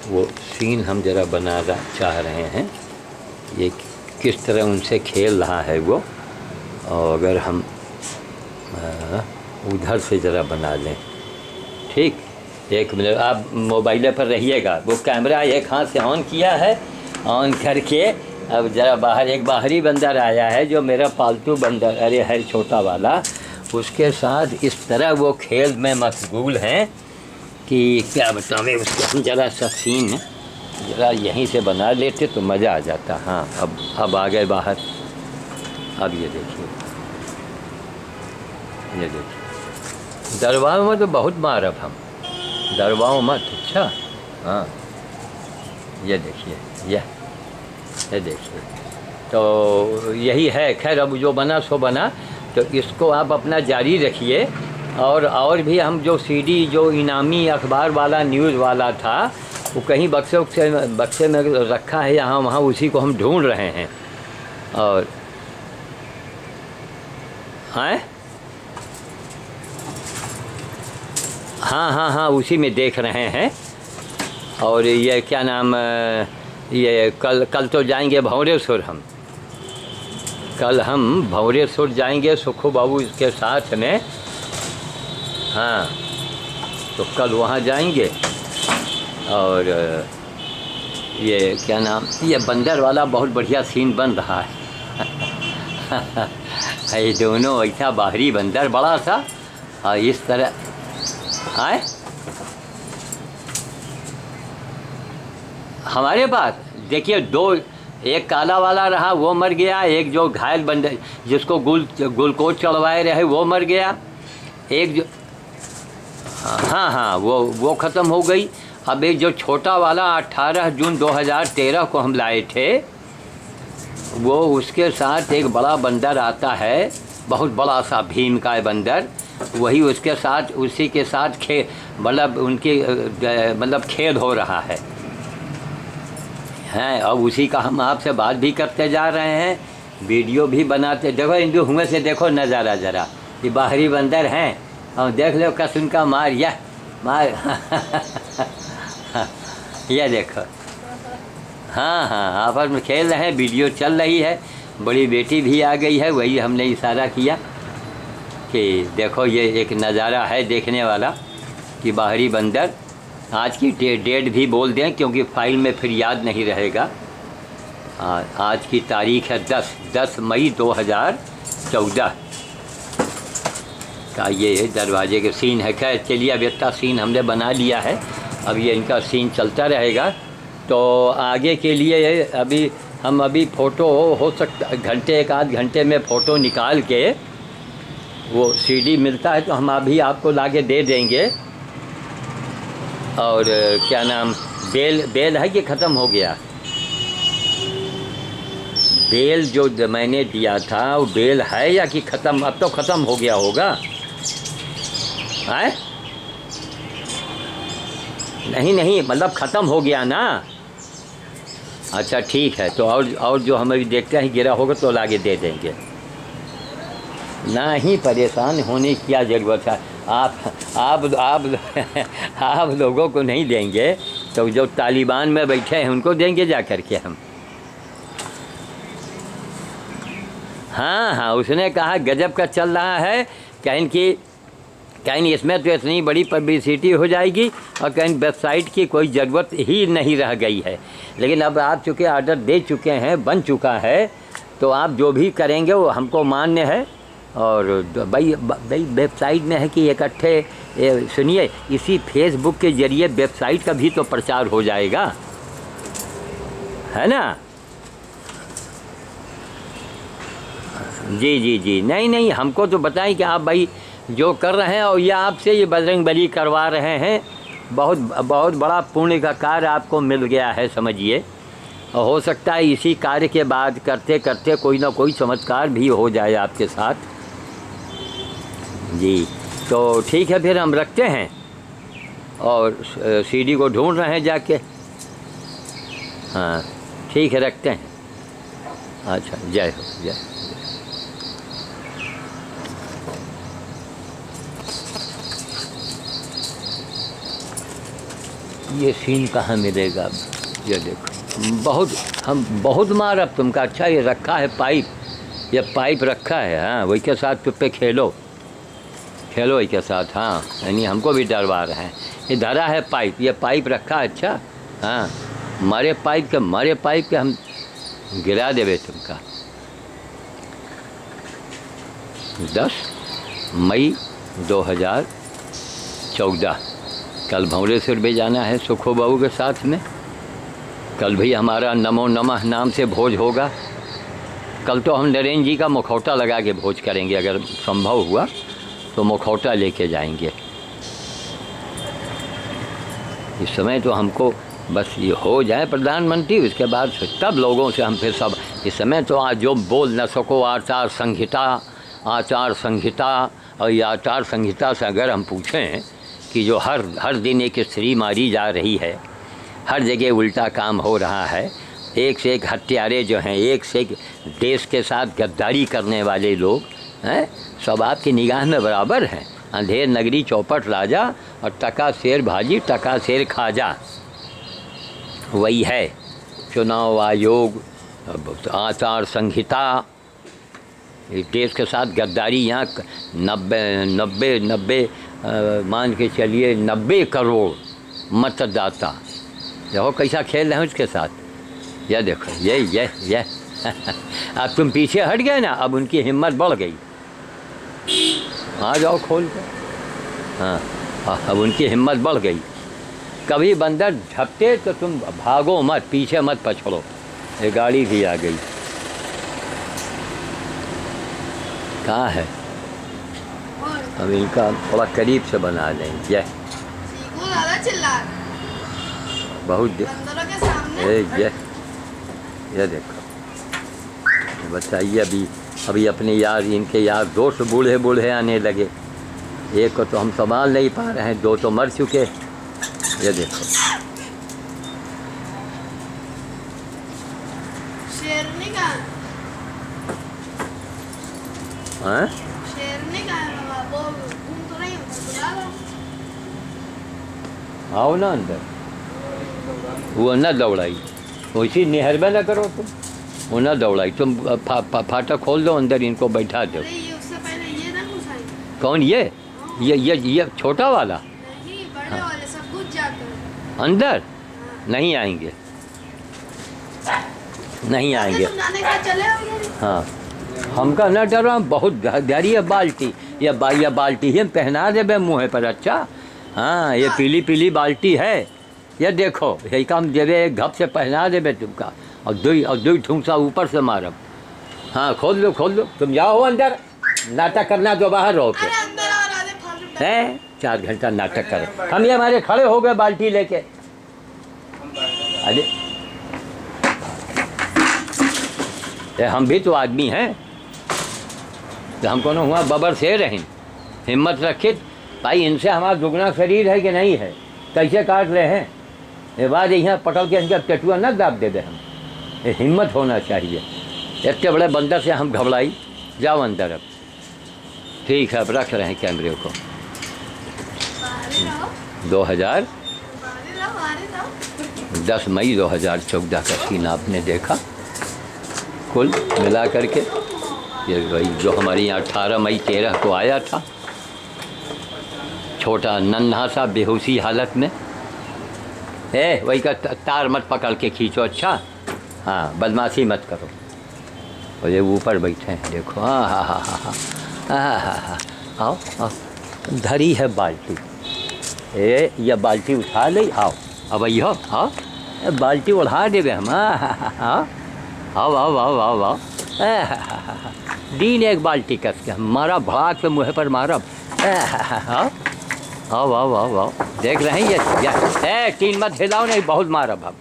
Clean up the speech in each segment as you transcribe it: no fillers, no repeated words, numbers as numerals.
वो सीन हम ज़रा चाह रहे हैं, ये किस तरह उनसे खेल रहा है वो। और अगर हम उधर से ज़रा बना लें, ठीक। 1 मिनट आप मोबाइल पर रहिएगा। वो कैमरा एक हाथ से ऑन किया है, ऑन करके अब ज़रा बाहर एक बाहरी बंदर आया है जो मेरा पालतू बंदर अरे है छोटा वाला, उसके साथ इस तरह वो खेल में मशगूल हैं कि क्या बतावें। उसको हम ज़रा सा सीन ज़रा यहीं से बना लेते तो मज़ा आ जाता। हाँ अब आ गए बाहर। अब ये देखिए दरबारों में तो बहुत मारब हम, दरबारों मत। अच्छा हाँ ये देखिए ये देखिए, तो यही है। खैर अब जो बना सो बना, तो इसको आप अपना जारी रखिए। और भी हम जो सीडी जो इनामी अखबार वाला न्यूज़ वाला था वो कहीं बक्से में रखा है यहाँ वहाँ, उसी को हम ढूंढ रहे हैं। और हाँ उसी में देख रहे हैं। और ये क्या नाम, ये कल तो जाएंगे भंवरेश्वर। हम भंवरेश्वर जाएंगे सुखू बाबू के साथ में। हाँ तो कल वहाँ जाएंगे। और ये क्या नाम, ये बंदर वाला बहुत बढ़िया सीन बन रहा है। ये दोनों ऐसा बाहरी बंदर बड़ा सा और इस तरह आए हमारे पास। देखिए एक काला वाला रहा वो मर गया, एक जो घायल बंदर जिसको ग्लूकोज चढ़वाए रहे वो मर गया, एक जो हाँ वो ख़त्म हो गई। अब एक जो छोटा वाला 18 जून 2013 को हम लाए थे, वो उसके साथ एक बड़ा बंदर आता है, बहुत बड़ा सा भीम का बंदर, वही उसके साथ उसी के साथ मतलब उनकी मतलब खेल हो रहा है हैं। अब उसी का हम आपसे बात भी करते जा रहे हैं, वीडियो भी बनाते। देखो इंदु हुए से देखो नज़ारा ज़रा, ये बाहरी बंदर हैं और देख लो कस उनका मार ये देखो। हाँ आपस में खेल रहे हैं, वीडियो चल रही है। बड़ी बेटी भी आ गई है, वही हमने इशारा किया कि देखो ये एक नज़ारा है देखने वाला कि बाहरी बंदर। आज की डेट भी बोल दें क्योंकि फाइल में फिर याद नहीं रहेगा। आज की तारीख़ है 10 मई 2014 का ये दरवाजे के सीन है। खैर चलिए अब इतना सीन हमने बना लिया है, अब ये इनका सीन चलता रहेगा। तो आगे के लिए अभी फ़ोटो हो सकता घंटे एक आध घंटे में फ़ोटो निकाल के वो सीडी मिलता है तो हम अभी आपको लाके दे देंगे। और क्या नाम, बेल है कि ख़त्म हो गया? बेल जो मैंने दिया था वो बेल है या कि ख़त्म? अब तो ख़त्म हो गया होगा। है नहीं मतलब ख़त्म हो गया ना। अच्छा ठीक है, तो और जो हमें देखते हैं गिरा होगा तो लाके दे देंगे। ना ही परेशान होने की क्या ज़रूरत है। आप लोगों को नहीं देंगे तो जो तालिबान में बैठे हैं उनको देंगे जा कर के हम। हाँ उसने कहा गजब का चल रहा है, कहीं इसमें तो इतनी बड़ी पब्लिसिटी हो जाएगी और कहीं वेबसाइट की कोई ज़रूरत ही नहीं रह गई है। लेकिन अब आप चूँकि आर्डर दे चुके हैं, बन चुका है, तो आप जो भी करेंगे वो हमको मान्य है। और भाई वेबसाइट में है कि इकट्ठे सुनिए, इसी फेसबुक के ज़रिए वेबसाइट का भी तो प्रचार हो जाएगा, है ना? जी नहीं हमको तो बताएं कि आप भाई जो कर रहे हैं, और ये आपसे ये बजरंगबली करवा रहे हैं, बहुत बड़ा पुण्य का कार्य आपको मिल गया है समझिए। और हो सकता है इसी कार्य के बाद करते करते कोई ना कोई चमत्कार भी हो जाए आपके साथ। जी तो ठीक है, फिर हम रखते हैं और सीडी को ढूंढ रहे हैं जाके। हाँ ठीक है, रखते हैं। अच्छा जय हो जय। ये सीन कहाँ मिलेगा अब? ये देखो, हम बहुत मार अब तुमका। अच्छा ये रखा है पाइप, ये पाइप रखा है। हाँ वही के साथ चुप पे खेलो वही के साथ। हाँ यानी हमको भी डरवा रहे हैं। ये धरा है पाइप, ये पाइप रखा है। अच्छा हाँ, मारे पाइप के हम गिरा देवे तुमका। 10 मई 2014 कल भंवरेश्वर भी जाना है सुखो बहू के साथ में। कल भी हमारा नमो नमः नाम से भोज होगा। कल तो हम नरेंद्र जी का मुखौटा लगा के भोज करेंगे, अगर संभव हुआ तो मुखौटा लेके जाएंगे। इस समय तो हमको बस ये हो जाए प्रधानमंत्री, उसके बाद तब लोगों से हम फिर सब। इस समय तो आज जो बोल न सको आचार संहिता, और ये आचार संहिता से अगर हम पूछें कि जो हर दिन एक स्त्री मारी जा रही है, हर जगह उल्टा काम हो रहा है, एक से एक हत्यारे जो हैं, एक से एक देश के साथ गद्दारी करने वाले लोग हैं, सब आपकी निगाह में बराबर हैं। अंधेर नगरी चौपट राजा और टका शेर भाजी टका शेर खाजा, वही है। चुनाव आयोग, आचार संहिता, इस देश के साथ गद्दारी। यहाँ 90 मान के चलिए 90 करोड़ मतदाता, देखो कैसा खेल रहे हैं उसके साथ। यह देखो ये अब तुम पीछे हट गए ना, अब उनकी हिम्मत बढ़ गई। आ जाओ खोल के। हाँ अब उनकी हिम्मत बढ़ गई। कभी बंदर झपटे तो तुम भागो मत, पीछे मत पछड़ो। ये गाड़ी भी आ गई। कहाँ है? हम इनका थोड़ा करीब से बना लेंगे। बहुत ये देखो, बताइए अभी अपने यार, इनके यार दोस्त बूढ़े आने लगे। एक को तो हम संभाल नहीं पा रहे हैं, 2 तो मर चुके। ये देखो शेरनी का, हाँ शेरनी का है बाबा, वो घूम तो नहीं होता, बुला लो। आओ ना अंदर। वो न दौड़ाई, वैसी निहरबे न करो तुम। वो न दौड़ाई, तुम फाटक खोल दो, अंदर इनको बैठा दो। ये उससे पहले ये ना घुसाई। कौन ये छोटा वाला? नहीं, बड़े वाले सब घुस जाते हैं अंदर। नहीं आएंगे, नहीं आएंगे। तुम जाने का चले आओगे। हाँ हमका न डरो, बहुत गहरी है बाल्टी। ये बाल्टी ही पहना देबे मुँह पर। अच्छा हाँ, ये पीली बाल्टी है। ये देखो, यही काम देवे, एक घप से पहना देबे तुमका, और दो ठूंसा ऊपर से मारब। हाँ खोल लो तुम जाओ अंदर, नाटक करना तो बाहर रहो के। अरे अंदर और आधे फालतू हैं 4 घंटा नाटक कर। हम ये हमारे खड़े हो गए बाल्टी लेके। अरे हम भी तो आदमी हैं, तो हमको ना हुआ बबर से रहें। हिम्मत रखे भाई, इनसे हमारा दुगना शरीर है कि नहीं है। कैसे काट रहे हैं ये बात, यहाँ पकड़ के इनका टटुआ न दाब दे दे। हम ये हिम्मत होना चाहिए। इतने बड़े बंदर से हम घबराई। जाओ अंदर अब। ठीक है, अब रख रहे हैं कैमरे को। 10 मई 2014 का सीन आपने देखा। कुल मिला करके ये वही जो हमारे यहाँ 18 मई 13 को आया था, छोटा नन्हा सा बेहोशी हालत में। वही का तार मत पकड़ के खींचो। अच्छा हाँ, बदमाशी मत करो। और ये ऊपर बैठे हैं, देखो। हाँ आओ धरी है बाल्टी। ये बाल्टी उठा ले। आओ अब यो, आओ बाल्टी उड़ा देवे हम। आओ दीन एक बाल्टी कस के मारा, भाग पे मुँह पर मारब। आओ देख रहे हैं ये टीन मत हिलाओ, नहीं बहुत मारब हम।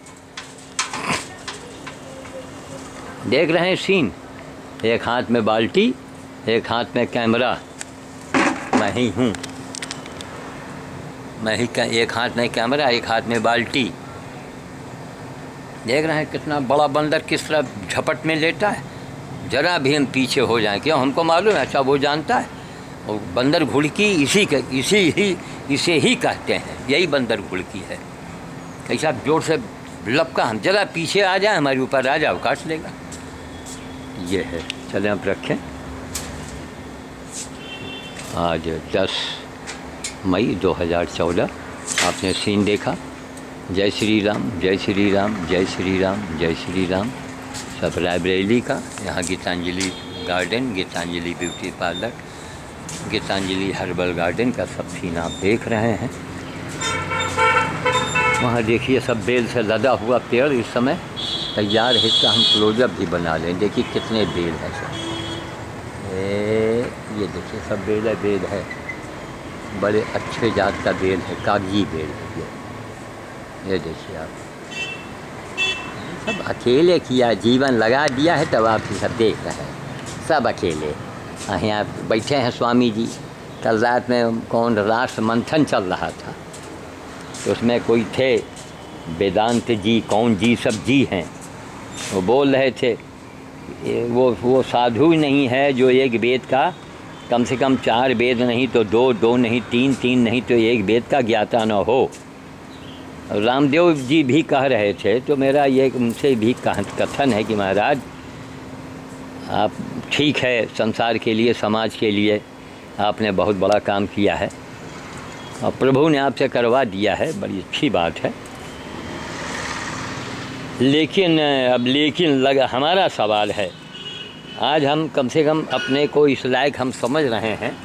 देख रहे हैं सीन, एक हाथ में बाल्टी, एक हाथ में कैमरा। मैं ही हूँ, एक हाथ में कैमरा, एक हाथ में बाल्टी। देख रहे हैं कितना बड़ा बंदर किस तरह झपट में लेटा है। जरा भी हम पीछे हो जाएं, क्यों हमको मालूम है। अच्छा वो जानता है। और बंदर घुड़की इसे ही कहते हैं, यही बंदर घुड़की है। कैसा जोर से लपका, हम जरा पीछे आ जाए, हमारे ऊपर आ जाओ, काट लेगा। ये है, चलें अब रखें। आज 10 मई 2014, आपने सीन देखा। जय श्री राम, जय श्री राम, जय श्री राम, जय श्री राम। सब रायबरेली का, यहाँ Geetanjali garden, Geetanjali beauty parlour, Geetanjali herbal garden का सब सीन आप देख रहे हैं। वहाँ देखिए सब बेल से लदा हुआ पेड़ इस समय तैयार है, इसका हम क्लोजअप भी बना लें। देखिए कितने बेल हैं सब, ये देखिए सब बेल है, बड़े अच्छे जात का बेल है, कागजी बेल है ये देखिए आप। सब अकेले किया, जीवन लगा दिया है, तब आप सब देख रहे हैं, सब अकेले। यहाँ बैठे हैं स्वामी जी। कल रात में कौन राष्ट्र मंथन चल रहा था, तो उसमें कोई थे वेदांत जी, कौन जी, सब जी हैं। वो बोल रहे थे वो साधु नहीं है जो एक वेद का कम से कम 4 वेद नहीं तो 2 नहीं 3 नहीं तो एक वेद का ज्ञाता न हो। रामदेव जी भी कह रहे थे, तो मेरा ये उनसे भी कथन है कि महाराज आप ठीक है, संसार के लिए, समाज के लिए आपने बहुत बड़ा काम किया है और प्रभु ने आपसे करवा दिया है, बड़ी अच्छी बात है। लेकिन हमारा सवाल है, आज हम कम से कम अपने को इस लायक हम समझ रहे हैं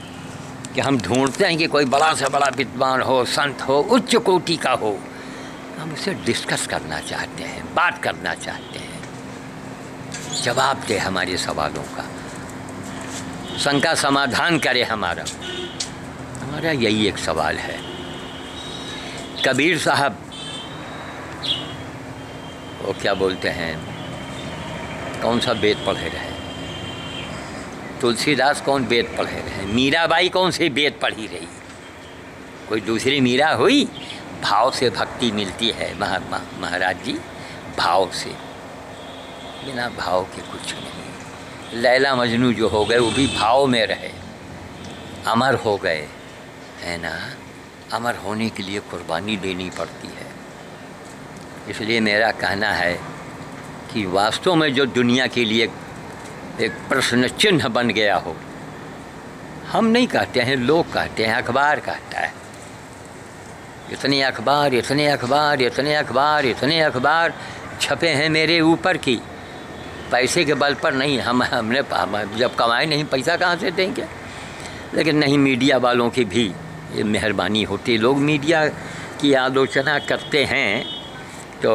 कि हम ढूंढते हैं कि कोई बड़ा से बड़ा विद्वान हो, संत हो, उच्च कोटि का हो, हम उससे डिस्कस करना चाहते हैं, बात करना चाहते हैं, जवाब दे हमारे सवालों का, शंका समाधान करे हमारा यही एक सवाल है। कबीर साहब वो क्या बोलते हैं, कौन सा वेद पढ़े रहे, तुलसीदास कौन वेद पढ़े रहे, मीराबाई कौन सी वेद पढ़ी रही, कोई दूसरी मीरा हुई? भाव से भक्ति मिलती है महाराज जी, भाव से, बिना भाव के कुछ नहीं। लैला मजनू जो हो गए वो भी भाव में रहे, अमर हो गए, है ना। अमर होने के लिए कुर्बानी देनी पड़ती है। इसलिए मेरा कहना है कि वास्तव में जो दुनिया के लिए एक प्रश्न चिन्ह बन गया हो, हम नहीं कहते हैं, लोग कहते हैं, अखबार कहता है, इतने अखबार इतने अखबार इतने अखबार इतने अखबार छपे हैं मेरे ऊपर की, पैसे के बल पर नहीं, हमने जब कमाए नहीं पैसा कहाँ से देंगे। लेकिन नहीं, मीडिया वालों की भी ये मेहरबानी होती। लोग मीडिया की आलोचना करते हैं तो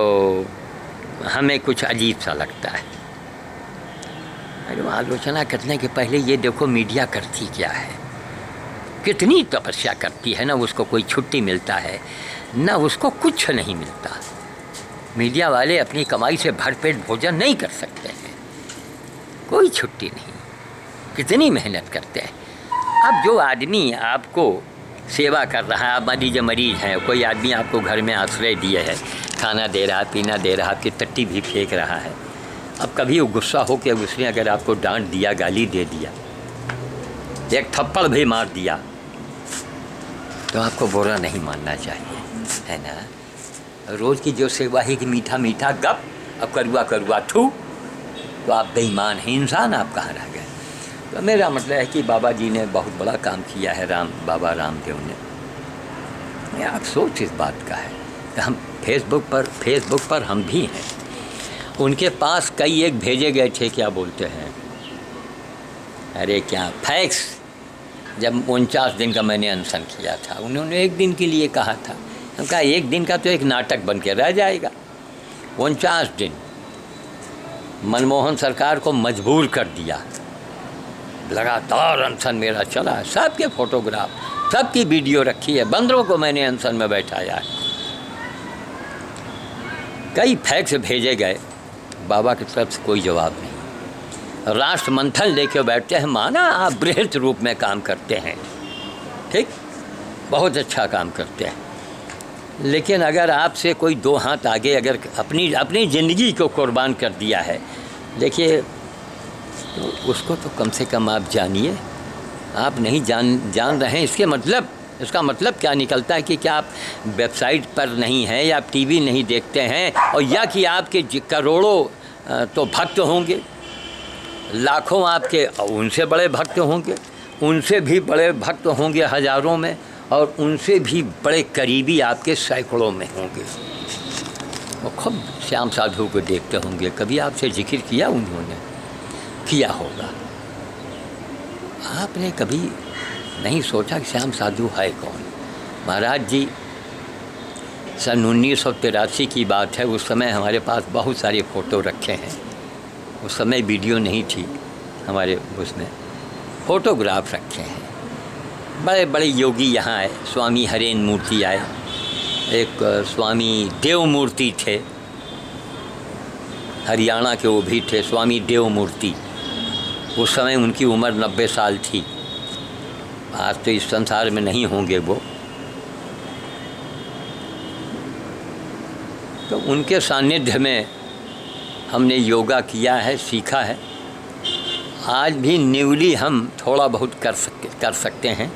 हमें कुछ अजीब सा लगता है। आलोचना करने के पहले ये देखो मीडिया करती क्या है, कितनी तपस्या करती है, ना उसको कोई छुट्टी मिलता है, ना उसको कुछ नहीं मिलता। मीडिया वाले अपनी कमाई से भरपेट भोजन नहीं कर सकते हैं, कोई छुट्टी नहीं, कितनी मेहनत करते हैं। अब जो आदमी आपको सेवा कर रहा है, आप मरीज हैं, कोई आदमी आपको घर में आश्रय दिए है, खाना दे रहा है, पीना दे रहा है, आपकी टट्टी भी फेंक रहा है। अब कभी वो गुस्सा हो कि उसने अगर आपको डांट दिया, गाली दे दिया, एक थप्पड़ भी मार दिया, तो आपको बुरा नहीं मानना चाहिए, है ना। रोज़ की जो सेवा है कि मीठा मीठा गप, अब करुआ करुआ थू, तो आप बेईमान हैं, इंसान आप कहाँ रह गए। तो मेरा मतलब है कि बाबा जी ने बहुत बड़ा काम किया है, बाबा रामदेव ने। अफसोस इस बात का है कि हम फेसबुक पर हम भी हैं। उनके पास कई एक भेजे गए थे, क्या बोलते हैं, अरे क्या फैक्स, जब 49 दिन का मैंने अनशन किया था, उन्होंने 1 दिन के लिए कहा था। उनका 1 दिन का तो एक नाटक बन के रह जाएगा। 49 दिन मनमोहन सरकार को मजबूर कर दिया, लगातार अनशन मेरा चला है, सबके फोटोग्राफ, सबकी वीडियो रखी है, बंदरों को मैंने अनशन में बैठाया है। कई फैक्स भेजे गए, बाबा की तरफ से कोई जवाब नहीं। राष्ट्र मंथन लेके बैठते हैं, माना आप बृहत रूप में काम करते हैं, ठीक, बहुत अच्छा काम करते हैं, लेकिन अगर आपसे कोई 2 हाथ आगे अगर अपनी ज़िंदगी को कुर्बान कर दिया है, देखिए, तो उसको तो कम से कम आप जानिए। आप नहीं जान रहे हैं, इसके मतलब इसका मतलब क्या निकलता है कि क्या आप वेबसाइट पर नहीं हैं या आप टीवी नहीं देखते हैं, और या कि आपके करोड़ों तो भक्त होंगे, लाखों आपके उनसे बड़े भक्त होंगे, उनसे भी बड़े भक्त होंगे हज़ारों में, और उनसे भी बड़े करीबी आपके सैकड़ों में होंगे। वो खूब श्याम साधु को देखते होंगे, कभी आपसे जिक्र किया उन्होंने? किया होगा। आपने कभी नहीं सोचा कि श्याम साधु है कौन? महाराज जी, सन 1983 की बात है, उस समय हमारे पास बहुत सारे फ़ोटो रखे हैं। उस समय वीडियो नहीं थी हमारे उसमें, फ़ोटोग्राफ रखे हैं। बड़े बड़े योगी यहाँ आए, स्वामी हरेन मूर्ति आए, एक स्वामी देव मूर्ति थे, हरियाणा के वो भी थे, स्वामी देव मूर्ति। उस समय उनकी उम्र 90 साल थी। आज तो इस संसार में नहीं होंगे वो। तो उनके सानिध्य में हमने योगा किया है, सीखा है। आज भी न्यूली हम थोड़ा बहुत कर सकते हैं।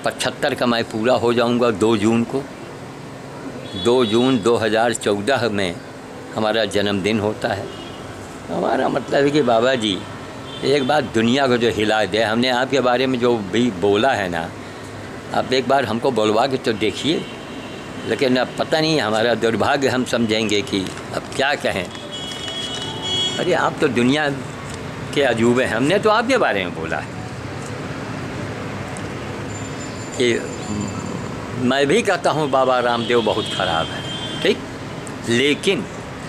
75 का मैं पूरा हो जाऊंगा 2 जून को। 2 जून 2014 में हमारा जन्मदिन होता है। हमारा मतलब है कि बाबा जी एक बार दुनिया को जो हिला दे। हमने आपके बारे में जो भी बोला है ना, आप एक बार हमको बोलवा के तो देखिए। लेकिन अब पता नहीं, हमारा दुर्भाग्य हम समझेंगे कि अब क्या कहें। अरे आप तो दुनिया के अजूबे हैं। हमने तो आपके बारे में बोला है कि मैं भी कहता हूँ बाबा रामदेव बहुत ख़राब है, ठीक। लेकिन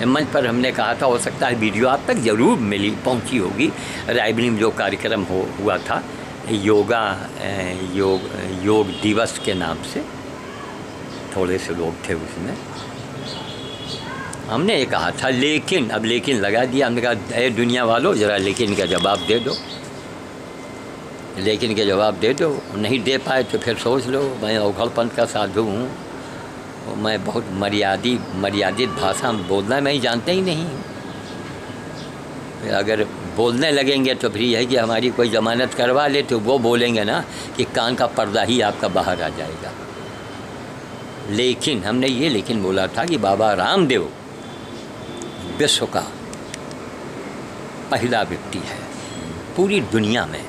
मंच पर हमने कहा था, हो सकता है वीडियो आप तक ज़रूर पहुँची होगी। रायबरेली में जो कार्यक्रम हुआ था योग दिवस के नाम से, थोड़े से लोग थे उसमें। हमने ये कहा था, लेकिन अब लेकिन लगा दिया। हमने कहा ए दुनिया वालों, ज़रा लेकिन का जवाब दे दो, लेकिन के जवाब दे दो। नहीं दे पाए तो फिर सोच लो, मैं अवघड़पंथ का साधु हूँ, मैं बहुत मर्यादित भाषा में बोलना मैं जानते ही नहीं। अगर बोलने लगेंगे तो फिर यह है कि हमारी कोई ज़मानत करवा ले, तो वो बोलेंगे ना कि कान का पर्दा ही आपका बाहर आ जाएगा। लेकिन हमने ये लेकिन बोला था कि बाबा रामदेव विश्व का पहला व्यक्ति है पूरी दुनिया में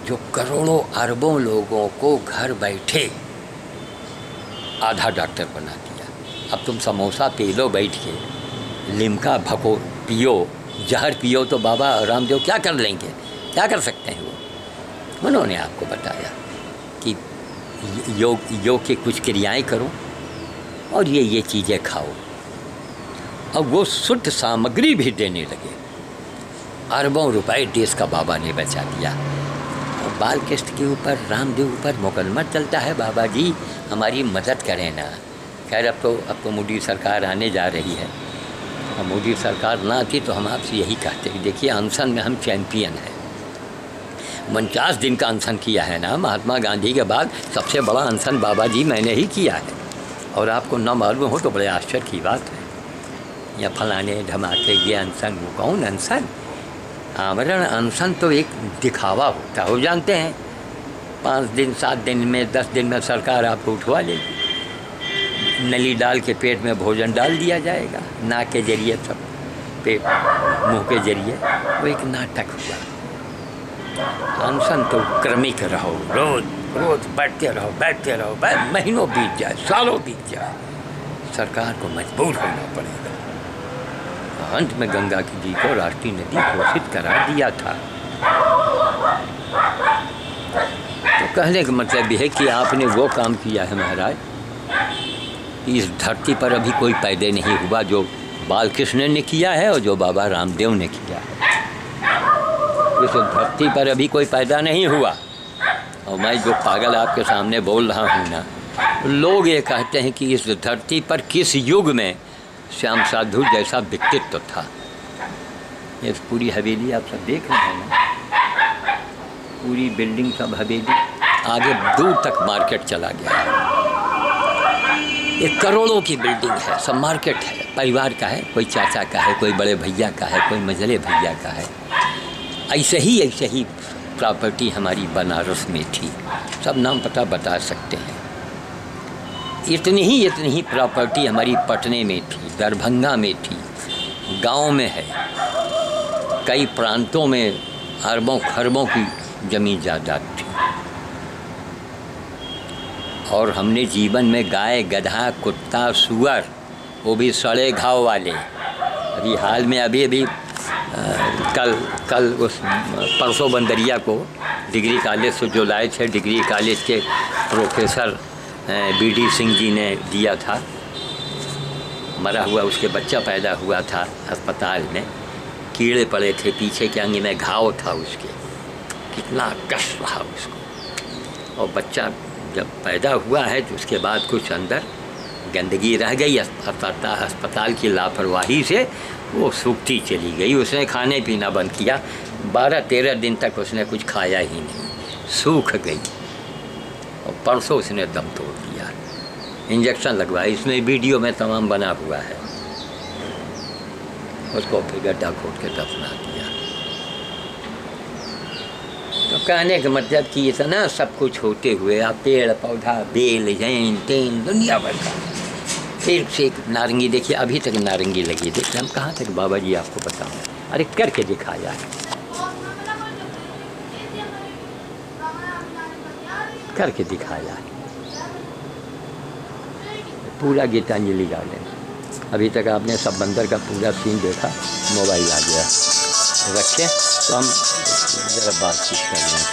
जो करोड़ों अरबों लोगों को घर बैठे आधा डॉक्टर बना दिया। अब तुम समोसा पी लो बैठ के, लिमका भको पियो, जहर पियो, तो बाबा रामदेव क्या कर लेंगे? क्या कर सकते हैं वो? उन्होंने आपको बताया कि योग की कुछ क्रियाएं करो और ये चीज़ें खाओ। अब वो शुद्ध सामग्री भी देने लगे। अरबों रुपए देश का बाबा ने बचा दिया। बालकृष्ण के ऊपर, रामदेव ऊपर मुकदमा चलता है। बाबा जी हमारी मदद करें ना। खैर अब तो मोदी सरकार आने जा रही है। अब मोदी सरकार ना आती तो हम आपसे यही कहते हैं, देखिए अनशन में हम चैम्पियन हैं। 49 दिन का अनशन किया है ना, महात्मा गांधी के बाद सबसे बड़ा अनशन बाबा जी मैंने ही किया है। और आपको न मालूम हो तो बड़े आश्चर्य की बात है। या फलाने धमाके ये अनशन, वो कौन अनशन? आमरण अनशन तो एक दिखावा होता है, वो जानते हैं। 5 दिन 7 दिन में 10 दिन में सरकार आपको उठवा लेगी। नली डाल के पेट में भोजन डाल दिया जाएगा, नाक के जरिए, सब पेट मुंह के जरिए। वो एक नाटक हुआ। अनशन तो क्रमिक रहो, रोज बैठते रहो, महीनों बीत जाए, सालों बीत जाए, सरकार को मजबूर होना पड़ेगा। अंत में गंगा जी को राष्ट्रीय नदी घोषित करा दिया था। तो कहने का मतलब यह है कि आपने वो काम किया है महाराज, इस धरती पर अभी कोई पैदा नहीं हुआ जो बालकृष्ण ने किया है और जो बाबा रामदेव ने किया है। इस धरती पर अभी कोई पैदा नहीं हुआ। और मैं जो पागल आपके सामने बोल रहा हूँ ना, लोग ये कहते हैं कि इस धरती पर किस युग में श्याम साधु जैसा व्यक्तित्व था। ये पूरी हवेली आप सब देख रहे हैं ना, पूरी बिल्डिंग सब हवेली, आगे दूर तक मार्केट चला गया है। ये करोड़ों की बिल्डिंग है, सब मार्केट है, परिवार का है, कोई चाचा का है, कोई बड़े भैया का है, कोई मझले भैया का है। ऐसे ही प्रॉपर्टी हमारी बनारस में थी, सब नाम पता बता सकते हैं। इतनी ही प्रॉपर्टी हमारी पटने में थी, दरभंगा में थी, गांव में है, कई प्रांतों में अरबों खरबों की ज़मीन जायदाद थी। और हमने जीवन में गाय, गधा, कुत्ता, सुअर, वो भी सड़े घाव वाले, अभी हाल में अभी कल उस परसों बंदरिया को डिग्री कॉलेज से जो लाए थे, डिग्री कॉलेज के प्रोफेसर BD सिंह जी ने दिया था, मरा हुआ उसके बच्चा पैदा हुआ था अस्पताल में, कीड़े पड़े थे, पीछे के अंग में घाव था उसके, कितना कष्ट रहा उसको। और बच्चा जब पैदा हुआ है तो उसके बाद कुछ अंदर गंदगी रह गई, अस्पताल की लापरवाही से वो सूखती चली गई। उसने खाने पीना बंद किया, 12-13 दिन तक उसने कुछ खाया ही नहीं, सूख गई। और परसों उसने दम तोड़ दिया, इंजेक्शन लगवाया, इसमें वीडियो में तमाम बना हुआ है। उसको फिर गड्ढा खोद के दफना दिया। तो कहने का मतलब कि इतना सब कुछ होते हुए आप पेड़ पौधा, बेल, जैन तेन, दुनिया भर का एक से एक नारंगी देखिए, अभी तक नारंगी लगी। देखिए हम कहाँ तक बाबा जी आपको बताऊँ, अरे करके दिखाया है, करके दिखाया है। पूरा गीतांजलि गार्डन, अभी तक आपने सब बंदर का पूरा सीन देखा, मोबाइल आ गया, रखें तो हम ज़रा बातचीत कर लें।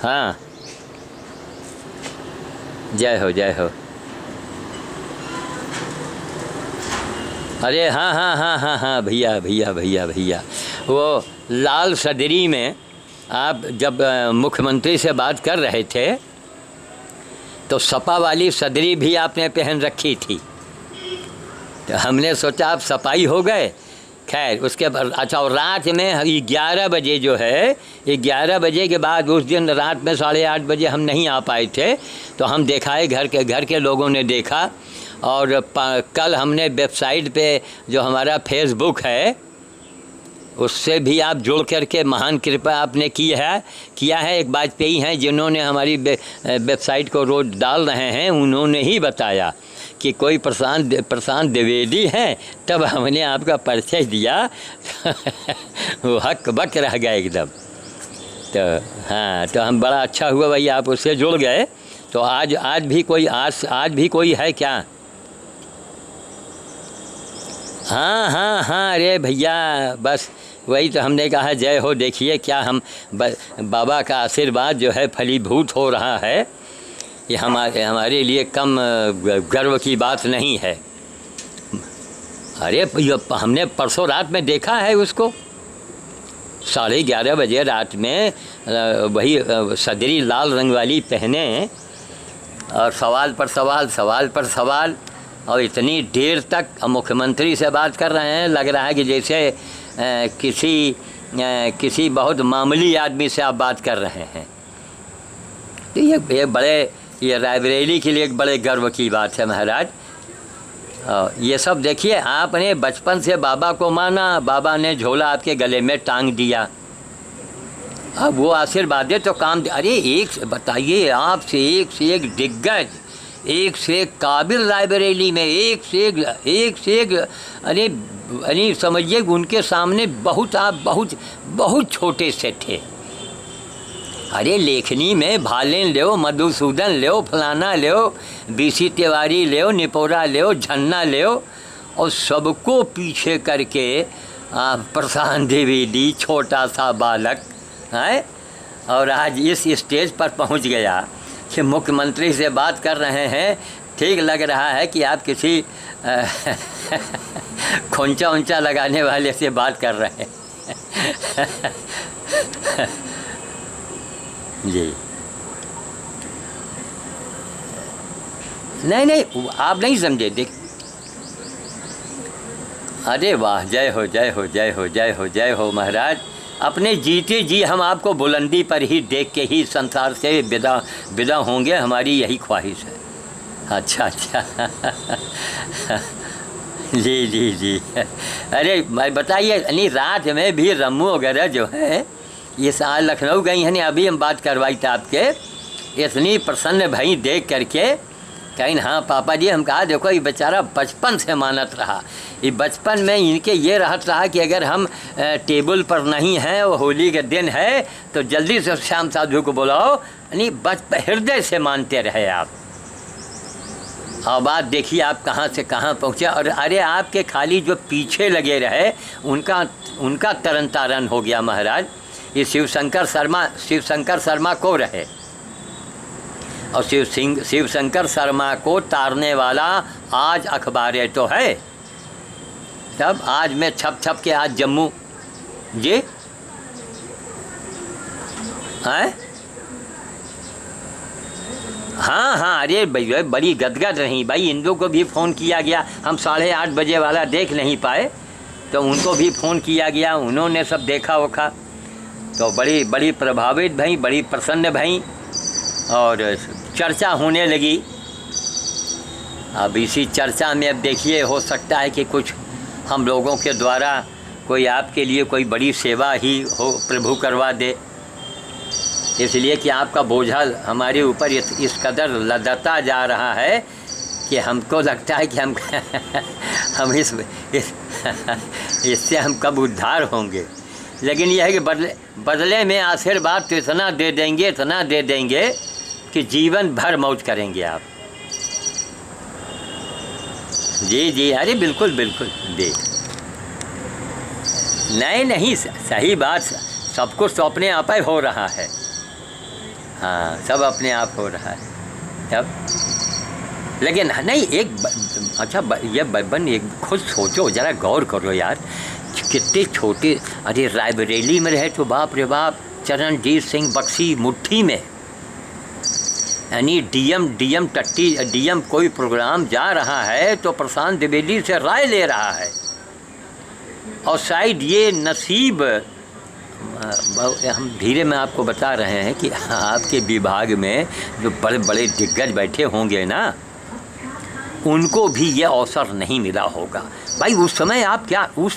हाँ, जय हो जय हो। अरे हाँ हाँ हाँ हाँ हाँ भैया भैया भैया भैया, वो लाल सदरी में आप जब मुख्यमंत्री से बात कर रहे थे तो सपा वाली सदरी भी आपने पहन रखी थी, तो हमने सोचा आप सपाई हो गए। खैर उसके बाद अच्छा, और रात में 11 बजे जो है, 11 बजे के बाद उस दिन रात में 8:30 बजे हम नहीं आ पाए थे, तो हम दिखाए, घर के लोगों ने देखा। और कल हमने वेबसाइट पे जो हमारा फेसबुक है उससे भी आप जुड़ करके महान कृपा आपने किया है। एक वाजपेयी हैं जिन्होंने हमारी वेबसाइट को रोज डाल रहे हैं, उन्होंने ही बताया कि कोई प्रशांत द्विवेदी हैं, तब हमने आपका परिचय दिया वो हक बक रह गया एकदम। तो हाँ, तो हम बड़ा अच्छा हुआ भाई आप उससे जुड़ गए। तो आज भी कोई है क्या? हाँ हाँ हाँ, अरे भैया बस वही तो हमने कहा जय हो। देखिए क्या हम बाबा का आशीर्वाद जो है फलीभूत हो रहा है, ये हमारे लिए कम गर्व की बात नहीं है। अरे हमने परसों रात में देखा है उसको, 11:30 बजे रात में वही सदरी लाल रंग वाली पहने और सवाल पर सवाल और इतनी देर तक मुख्यमंत्री से बात कर रहे हैं। लग रहा है कि जैसे किसी बहुत मामूली आदमी से आप बात कर रहे हैं। तो ये रायबरेली के लिए एक बड़े गर्व की बात है महाराज। ये सब देखिए, आपने बचपन से बाबा को माना, बाबा ने झोला आपके गले में टांग दिया, अब वो आशीर्वाद दे तो काम दे। अरे बताइए, आपसे एक से एक दिग्गज, एक से एक काबिल रायबरेली में, एक से एक अरे समझिए उनके सामने आप बहुत छोटे से थे। अरे लेखनी में भालेन लो, मधुसूदन लो, फलाना लो, BC तिवारी लो, निपोरा लो, झन्ना लो, और सबको पीछे करके प्रशांत द्विवेदी छोटा सा बालक है, और आज इस स्टेज पर पहुंच गया कि मुख्यमंत्री से बात कर रहे हैं। ठीक लग रहा है कि आप किसी खोंचा उंचा लगाने वाले से बात कर रहे हैं जी। नहीं आप नहीं समझे। देख, अरे वाह, जय हो जय हो जय हो जय हो जय हो महाराज। अपने जीते जी हम आपको बुलंदी पर ही देख के ही संसार से विदा होंगे, हमारी यही ख्वाहिश है। अच्छा जी जी जी। अरे बताइए, नहीं रात में भी रम्मू वगैरह जो है ये साल लखनऊ गई हैं, अभी हम बात करवाई थी आपके, इतनी प्रसन्न भई देख करके, कहीं हाँ पापा जी, हम कहा देखो ये बेचारा बचपन से मानत रहा, ये बचपन में इनके ये रहत रहा कि अगर हम टेबल पर नहीं हैं और होली के दिन है तो जल्दी से श्याम साधु को बुलाओ, नहीं हृदय से मानते रहे आप। अब बात देखिए आप कहाँ से कहाँ पहुँचे। और अरे आपके खाली जो पीछे लगे रहे उनका तरन तारन हो गया महाराज। ये शिवशंकर शर्मा को रहे, और शिवशंकर शर्मा को तारने वाला आज अखबारें तो है। तब आज मैं छप के आज जम्मू जी हैं। हाँ, अरे भैया बड़ी गदगद रही भाई, इंदू को भी फ़ोन किया गया, हम 8:30 बजे वाला देख नहीं पाए तो उनको भी फ़ोन किया गया, उन्होंने सब देखा वोखा तो बड़ी प्रभावित भई, बड़ी प्रसन्न भई और चर्चा होने लगी। अब इसी चर्चा में अब देखिए हो सकता है कि कुछ हम लोगों के द्वारा कोई आपके लिए कोई बड़ी सेवा ही हो प्रभु करवा दे, इसलिए कि आपका बोझल हमारे ऊपर इस कदर लदता जा रहा है कि हमको लगता है कि हम इससे हम कब उद्धार होंगे। लेकिन यह है कि बदले में आशीर्वाद तो इतना दे देंगे कि जीवन भर मौज करेंगे आप। जी, अरे बिल्कुल दे नहीं सही बात, सब कुछ तो अपने आप ही हो रहा है। हाँ, सब अपने आप हो रहा है तब। लेकिन नहीं ये बन एक खुद सोचो, ज़रा गौर करो यार, कितने छोटे, अरे रायबरेली में रहे तो बाप रे बाप, चरणजीत सिंह बख्शी मुट्ठी में, यानी डीएम कोई प्रोग्राम जा रहा है तो प्रशांत द्विवेदी से राय ले रहा है। और शायद ये नसीब, हम धीरे में आपको बता रहे हैं कि आपके विभाग में जो बड़े दिग्गज बैठे होंगे ना, उनको भी ये अवसर नहीं मिला होगा। भाई उस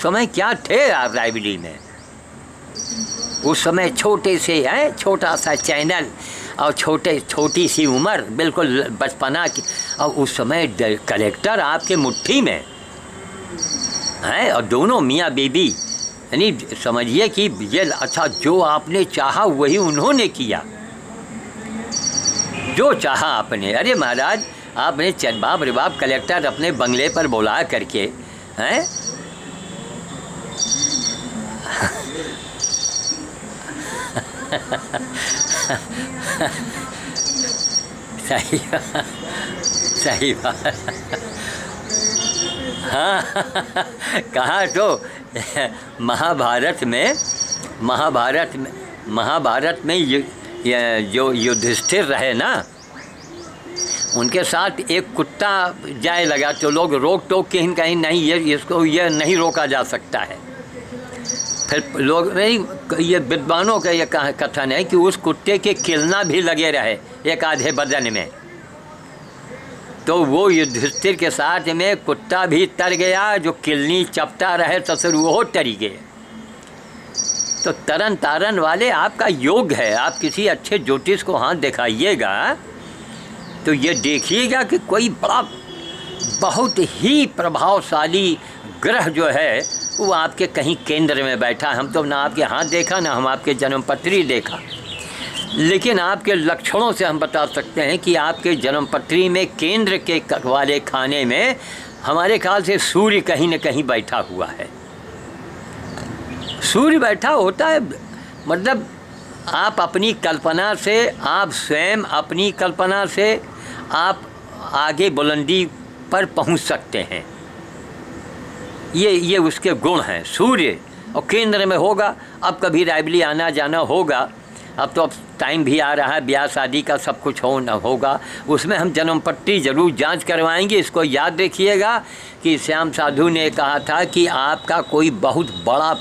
समय क्या थे आप रायबरेली में? उस समय छोटा सा चैनल और छोटी सी उम्र, बिल्कुल बचपना की, और उस समय कलेक्टर आपके मुट्ठी में हैं, और दोनों मियाँ बीबी, यानी समझिए कि ये अच्छा जो आपने चाहा वही उन्होंने किया, जो चाहा आपने। अरे महाराज आपने बाप रे बाप कलेक्टर अपने बंगले पर बुला करके हैं सही बात हाँ कहा तो महाभारत में जो युधिष्ठिर रहे ना, उनके साथ एक कुत्ता जाए लगा तो लोग रोक टोक के कहीं नहीं, ये नहीं रोका जा सकता है। फिर लोग नहीं, ये विद्वानों का ये कथन है कि उस कुत्ते के किलना भी लगे रहे एक आधे बदन में, तो वो युधिष्ठिर के साथ में कुत्ता भी तर गया, जो किलनी चपटा रहे तो फिर वो तरी गए। तो तरन तारन वाले आपका योग है, आप किसी अच्छे ज्योतिष को हाथ दिखाइएगा तो ये देखिएगा कि कोई बहुत ही प्रभावशाली ग्रह जो है वो आपके कहीं केंद्र में बैठा। हम तो ना आपके हाथ देखा ना हम आपके जन्मपत्री देखा, लेकिन आपके लक्षणों से हम बता सकते हैं कि आपके जन्मपत्री में केंद्र के वाले खाने में हमारे ख्याल से सूर्य कहीं न कहीं बैठा हुआ है। सूर्य बैठा होता है मतलब आप अपनी कल्पना से, आप स्वयं अपनी कल्पना से आप आगे बुलंदी पर पहुंच सकते हैं। ये उसके गुण हैं। सूर्य और केंद्र में होगा। अब कभी रायबरेली आना जाना होगा, अब तो टाइम भी आ रहा है, ब्याह शादी का सब कुछ होगा, उसमें हम जन्मपत्री ज़रूर जांच करवाएंगे। इसको याद रखिएगा कि श्याम साधु ने कहा था कि आपका कोई बहुत बड़ा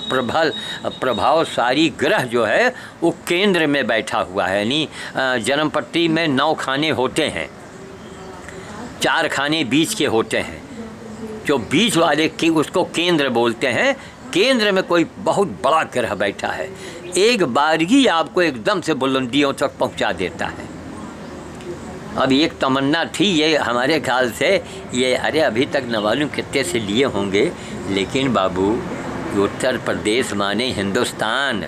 प्रभावशाली ग्रह जो है वो केंद्र में बैठा हुआ है। यानी जन्मपत्री में 9 खाने होते हैं, 4 खाने बीच के होते हैं, जो बीच वाले की उसको केंद्र बोलते हैं, केंद्र में कोई बहुत बड़ा ग्रह बैठा है, एक बारगी आपको एकदम से बुलंदियों तक पहुंचा देता है। अब एक तमन्ना थी ये हमारे ख्याल से, ये अरे अभी तक न मालूम कितने से लिए होंगे, लेकिन बाबू उत्तर प्रदेश माने हिंदुस्तान,